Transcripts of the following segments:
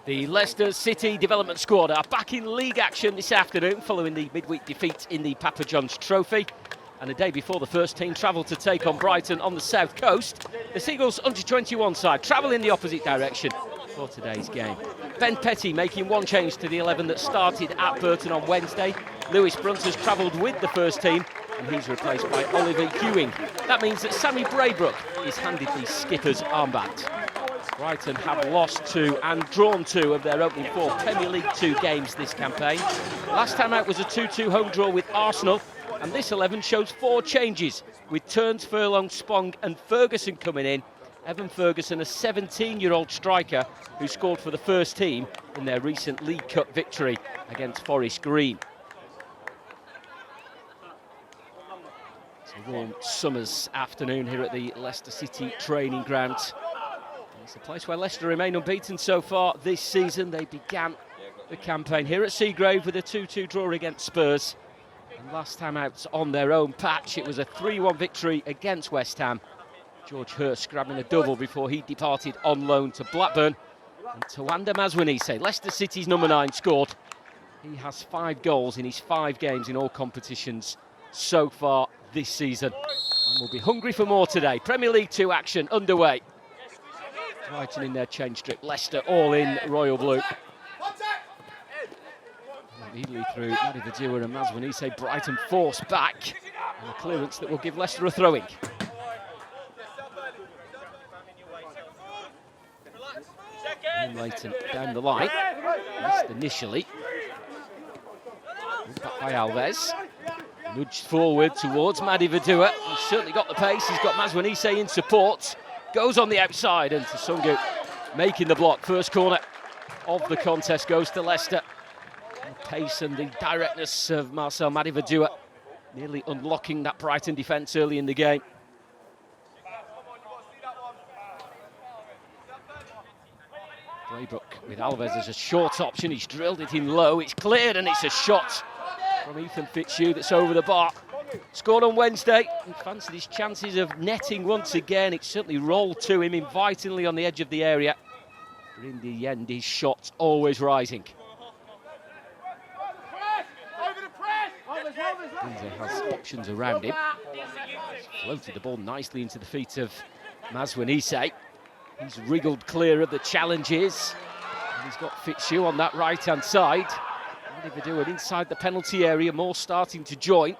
The Leicester City development squad are back in league action this afternoon following the midweek defeat in the Papa John's Trophy. And a day before the first team travelled to take on Brighton on the south coast, the Seagulls under-21 side travel in the opposite direction for today's game. Ben Petty making one change to the 11 that started at Burton on Wednesday. Lewis Brunt has travelled with the first team and he's replaced by Oliver Ewing. That means that Sammy Braybrook is handed the skipper's armband. Brighton have lost 2 and drawn 2 of their opening 4 Premier League 2 games this campaign. Last time out was a 2-2 home draw with Arsenal, and this 11 shows 4 changes, with Turns, Furlong, Spong and Ferguson coming in. Evan Ferguson, a 17-year-old striker who scored for the first team in their recent League Cup victory against Forest Green. It's a warm summer's afternoon here at the Leicester City training ground. It's a place where Leicester remain unbeaten so far this season. They began the campaign here at Seagrave with a 2-2 draw against Spurs. And last time out on their own patch, it was a 3-1 victory against West Ham. George Hurst grabbing a double before he departed on loan to Blackburn. And Tawanda Maswanise, Leicester City's number 9, scored. He has 5 goals in his 5 games in all competitions so far this season. And will be hungry for more today. Premier League 2 action underway. Brighton in their change strip, Leicester all in royal blue. Immediately through Madivadua and Maswanise, Brighton forced back. And a clearance that will give Leicester a throw-in. Leighton down the line, missed initially. Back by Alves. Nudged forward towards Madivadua. He's certainly got the pace, he's got Maswanise in support. Goes on the outside and Tsungu making the block. First corner of the contest goes to Leicester. The pace and the directness of Marcel Madivadua nearly unlocking that Brighton defence early in the game. Braybrook with Alves as a short option. He's drilled it in low. It's cleared and it's a shot from Ethan Fitzhugh that's over the bar. Scored on Wednesday. He fancied his chances of netting once again. It certainly rolled to him invitingly on the edge of the area. But in the end, his shot's always rising. Lindsay has options around him. Floated the ball nicely into the feet of Maswanise. He's wriggled clear of the challenges. And he's got Fitzhugh on that right-hand side. Madivadua inside the penalty area, more starting to join.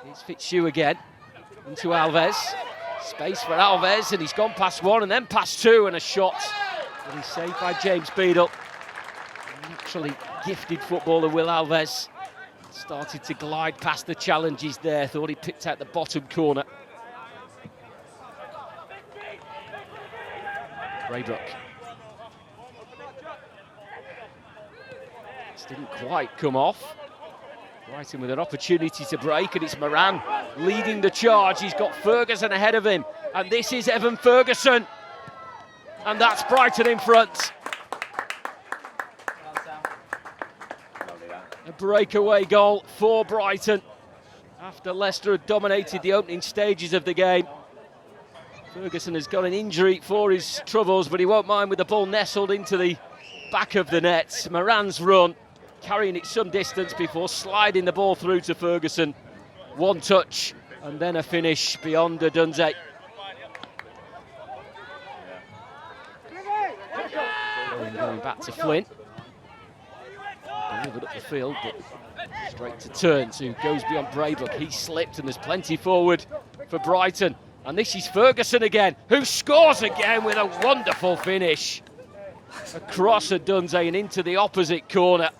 It's Fitzhugh again, into Alves. Space for Alves, and he's gone past 1 and then past 2, and a shot. But he's saved by James Beadle. Naturally gifted footballer Will Alves. Started to glide past the challenges there, thought he picked out the bottom corner. Braybrook. This didn't quite come off. Brighton with an opportunity to break, and it's Moran leading the charge. He's got Ferguson ahead of him, and this is Evan Ferguson. And that's Brighton in front. A breakaway goal for Brighton after Leicester had dominated the opening stages of the game. Ferguson has got an injury for his troubles, but he won't mind with the ball nestled into the back of the net. Moran's run, carrying it some distance before sliding the ball through to Ferguson. One touch and then a finish beyond Odunze. Going back to Flynn. Delivered up the field, but straight to Turns, who goes beyond Braybrook. He slipped and there's plenty forward for Brighton. And this is Ferguson again, who scores again with a wonderful finish. Across Odunze and into the opposite corner.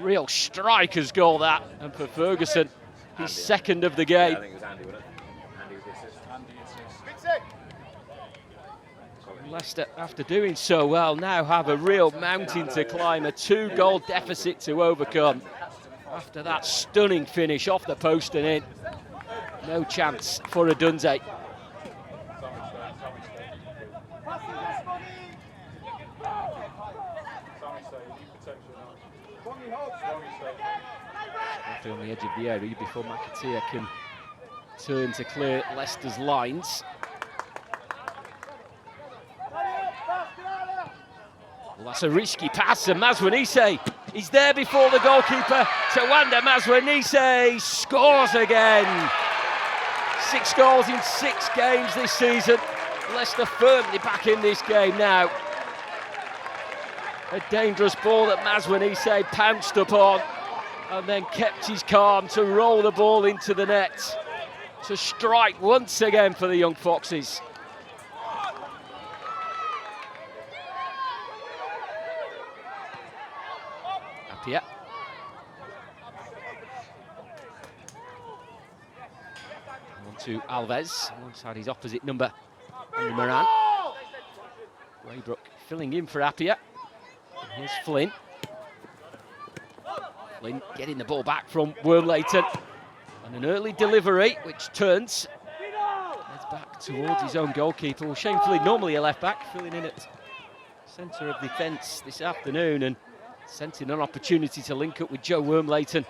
Real striker's goal that, and for Ferguson, his second of the game. Leicester, after doing so well, now have a real mountain to climb, a 2-goal deficit to overcome. After that stunning finish off the post and in, no chance for Odunze. On the edge of the area before McAteer can turn to clear Leicester's lines. Well, that's a risky pass, and Maswanise is there before the goalkeeper. Tawanda Maswanise scores again. 6 goals in 6 games this season. Leicester firmly back in this game now. A dangerous ball that Maswanise pounced upon and then kept his calm to roll the ball into the net. To strike once again for the young Foxes. Appiah. On to Alves, alongside his opposite number, Andy Moran. Waybrook filling in for Appiah. And here's Flynn. Flynn getting the ball back from Wormleighton. And an early delivery, which turns. Heads back towards his own goalkeeper. Well, Shane Flynn, normally a left-back, filling in at centre of defence this afternoon and sensing an opportunity to link up with Joe Wormleighton.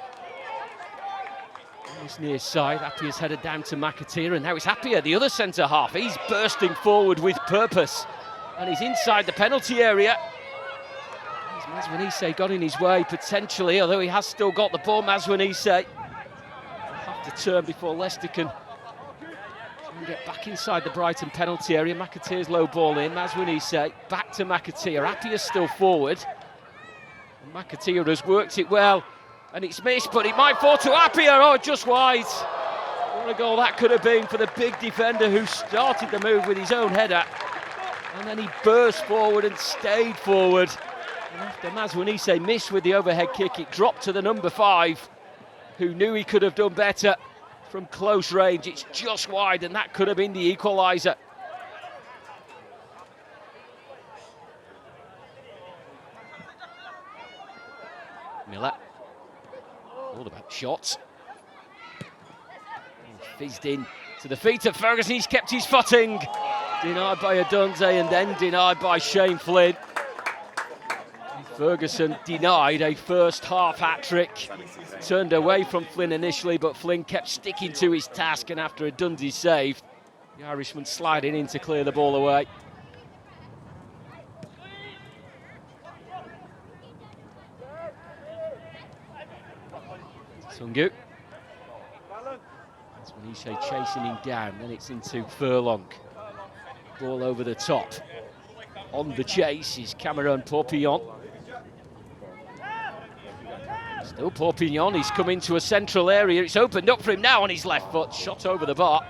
On this near side, Appiah's headed down to McAteer, and now it's Appiah, the other centre-half. He's bursting forward with purpose, and he's inside the penalty area. Maswanise got in his way, potentially, although he has still got the ball. Maswanise will have to turn before Leicester can try and get back inside the Brighton penalty area. McAteer's low ball in, Maswanise back to McAteer. Appiah's still forward. And McAteer has worked it well, and it's missed, but it might fall to Appiah. Oh, just wide. What a goal that could have been for the big defender who started the move with his own header. And then he burst forward and stayed forward. And after Maswanise missed with the overhead kick, it dropped to the number 5, who knew he could have done better from close range. It's just wide, and that could have been the equaliser. Miller, all about shots. Fizzed in to the feet of Ferguson. He's kept his footing. Denied by Adunze and then denied by Shane Flynn. Ferguson denied a first half hat-trick. Turned away from Flynn initially, but Flynn kept sticking to his task, and after Adunze's save, the Irishman sliding in to clear the ball away. Sungu. Maswanise chasing him down, then it's into Furlong. Ball over the top. On the chase is Cameron Porpillon. Still Porpillon, he's come into a central area. It's opened up for him now on his left foot. Shot over the bar.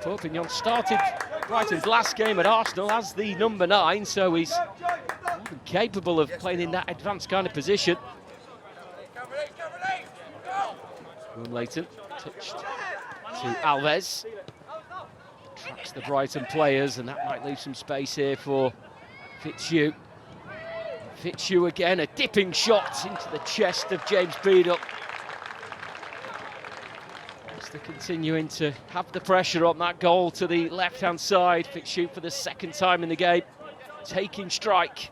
Porpillon started Brighton's last game at Arsenal as the number 9, so he's more than capable of playing in that advanced kind of position. Wormleighton touched to Alves. Tracks the Brighton players, and that might leave some space here for Fitzhugh. Fitzhugh again, a dipping shot into the chest of James Beadle. Leicester continuing to have the pressure on that goal to the left-hand side. Fitzhugh for the second time in the game, taking strike.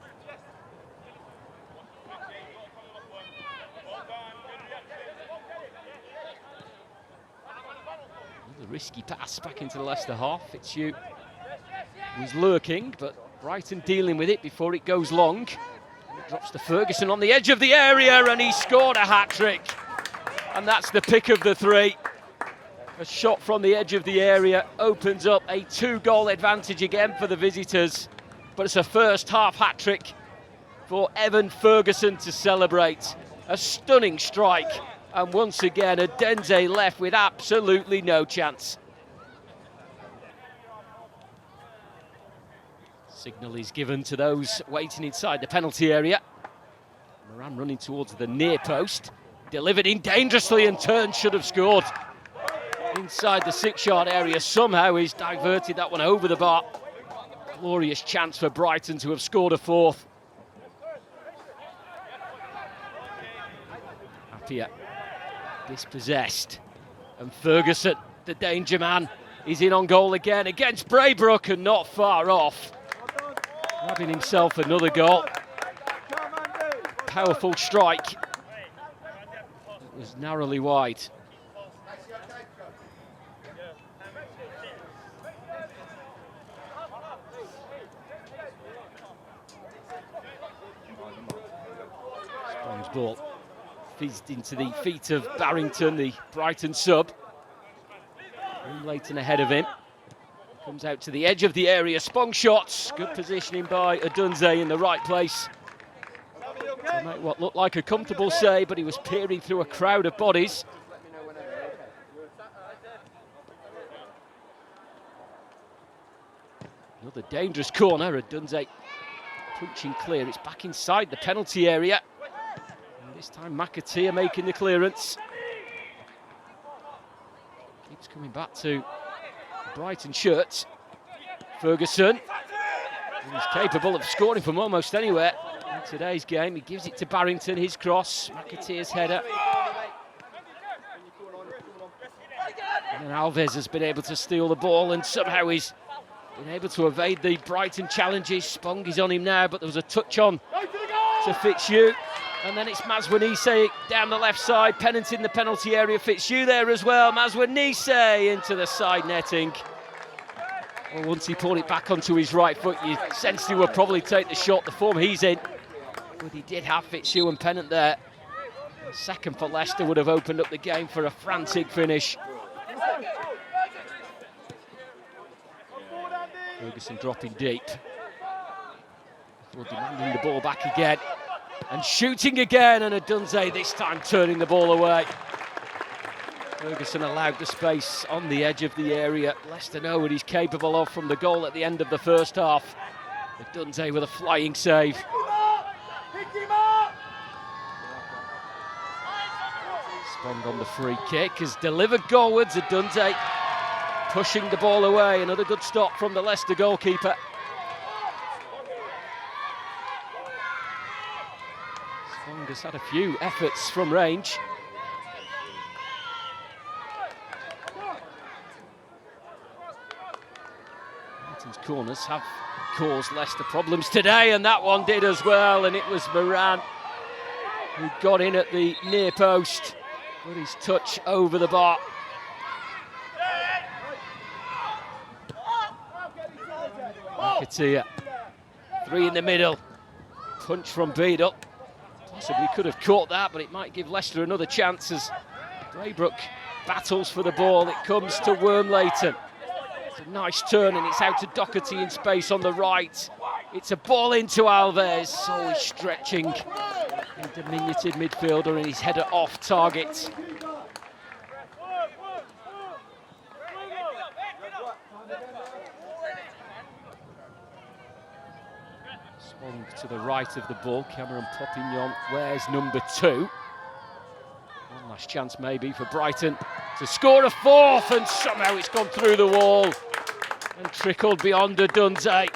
Another risky pass back into the Leicester half. Fitzhugh was lurking, but Brighton dealing with it before it goes long. Drops to Ferguson on the edge of the area, and he scored a hat-trick. And that's the pick of the 3. A shot from the edge of the area opens up a 2-goal advantage again for the visitors. But it's a first half hat-trick for Evan Ferguson to celebrate. A stunning strike, and once again Adunze left with absolutely no chance. Signal is given to those waiting inside the penalty area. Moran running towards the near post. Delivered in dangerously, and Turn should have scored. Inside the 6-yard area, somehow he's diverted that one over the bar. Glorious chance for Brighton to have scored a 4th. Appiah dispossessed. And Ferguson, the danger man, is in on goal again against Braybrook, and not far off. Grabbing himself another goal. Powerful strike. It was narrowly wide. ball fizzed into the feet of Barrington, the Brighton sub. Leighton ahead of him. Comes out to the edge of the area. Spong shots. Good positioning by Odunze in the right place to make what looked like a comfortable save, but he was peering through a crowd of bodies. Another dangerous corner. Odunze punching clear. It's back inside the penalty area. And this time McAteer making the clearance. Keeps coming back to Brighton shirts. Ferguson. He's capable of scoring from almost anywhere in today's game. He gives it to Barrington, his cross. McAteer's header. And then Alves has been able to steal the ball, and somehow he's been able to evade the Brighton challenges. Spong is on him now, but there was a touch on to Fitzhugh. And then it's Mazwanise down the left side. Pennant in the penalty area. Fitzhugh there as well. Mazwanise into the side netting. Well, once he pulled it back onto his right foot, you sensed he would probably take the shot, the form he's in. But he did have Fitzhugh and Pennant there. Second for Leicester would have opened up the game for a frantic finish. Ferguson dropping deep. Before demanding the ball back again. And shooting again, and Odunze this time turning the ball away. Ferguson allowed the space on the edge of the area. Leicester know what he's capable of from the goal at the end of the first half. Odunze with a flying save. Spong on the free kick has delivered goalwards. Odunze pushing the ball away. Another good stop from the Leicester goalkeeper. Spong has had a few efforts from range. Brighton's corners have caused Leicester problems today, and that one did as well, and it was Moran who got in at the near post with his touch over the bar. McAteer, three in the middle, punch from Beadle. Possibly could have caught that, but it might give Leicester another chance as Braybrook battles for the ball. It comes to Wormleighton. It's a nice turn, and it's out to Doherty in space on the right. It's a ball into Alves. Always stretching, a diminutive midfielder, and his header off target. Spong to the right of the ball. Cameron Popignon wears number 2. One last chance maybe for Brighton to score a fourth, and somehow it's gone through the wall and trickled beyond Odunze.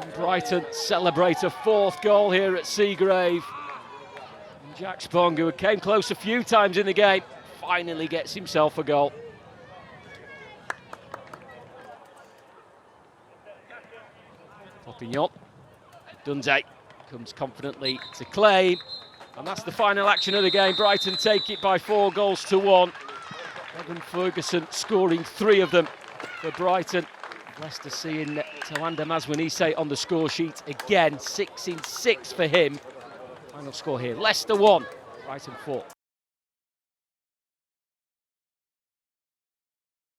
And Brighton celebrate a 4th goal here at Seagrave. And Jack Spong, who came close a few times in the game, finally gets himself a goal. Popignon. Odunze comes confidently to claim, and that's the final action of the game. Brighton take it by 4 goals to 1. Evan Ferguson scoring 3 of them for Brighton. Leicester seeing Tawanda Mazwanise on the score sheet again, 6 in 6 for him. Final score here: Leicester 1, Brighton 4.